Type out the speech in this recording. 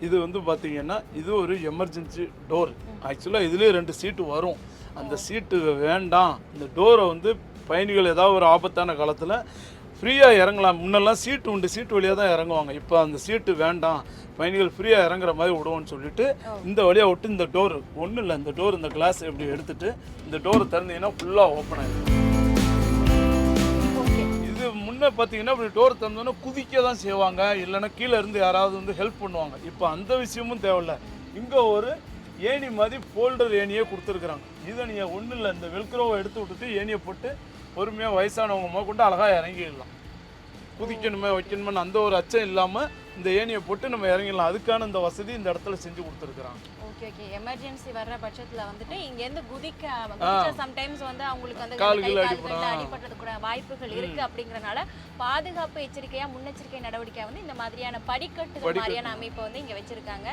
இது வந்து பார்த்தீங்கன்னா இது ஒரு எமர்ஜென்சி டோர். ஆக்சுவலாக இதுலேயே 2 சீட்டு வரும். அந்த சீட்டு வேண்டாம், இந்த டோரை வந்து பயணிகள் ஏதாவது ஒரு ஆபத்தான காலத்தில் ஃப்ரீயாக இறங்கலாம். முன்னெல்லாம் சீட்டு உண்டு, சீட்டு வழியாக தான் இறங்குவாங்க. இப்போ அந்த சீட்டு வேண்டாம், பயணிகள் ஃப்ரீயாக இறங்குற மாதிரி விடுவோம்னு சொல்லிட்டு இந்த வழியாக விட்டு இந்த டோர் ஒன்றும் இல்லை, இந்த டோர் இந்த கிளாஸ் எப்படி எடுத்துட்டு இந்த டோரை திறந்தீங்கன்னா ஃபுல்லாக ஓப்பன் ஆகிடும். இது முன்னே பார்த்தீங்கன்னா இப்படி டோர் திறந்தோன்னா குதிக்க தான் செய்வாங்க, இல்லைன்னா கீழே இருந்து யாராவது வந்து ஹெல்ப் பண்ணுவாங்க. இப்போ அந்த விஷயமும் தேவையில்லை. இங்கே ஒரு ஏணி மாதிரி ஃபோல்டர் ஏணியே கொடுத்துருக்குறாங்க. இதை நீங்கள் ஒன்றும் இல்லை, இந்த வெல்க்ரோவை எடுத்து விட்டுட்டு ஏணியை போட்டு பொறுமையாக வயசானவங்க முதற்கொண்டு அழகாக இறங்கிடலாம். குதிக்கணுமே வைக்கணுமே அந்த ஒரு அச்சம் இல்லாமல் இந்த ஏணியை போட்டு நம்ம இறங்கிடலாம். அதுக்கான இந்த வசதி இந்த இடத்துல செஞ்சு கொடுத்துருக்குறாங்க. Okay okay. எமர்ஜென்சி வர்ற பட்சத்தில் வந்துட்டு இங்கேருந்து குதிக்க சம்டைம்ஸ் வந்து அவங்களுக்கு வந்து கால்கள் அடிபடுறது கூட வாய்ப்புகள் இருக்கு. அப்படிங்கறனால பாதுகாப்பு எச்சரிக்கையா முன்னெச்சரிக்கை நடவடிக்கை வந்து இந்த மாதிரியான படிக்கட்டு மாதிரியான அமைப்பை வந்து இங்க வச்சிருக்காங்க.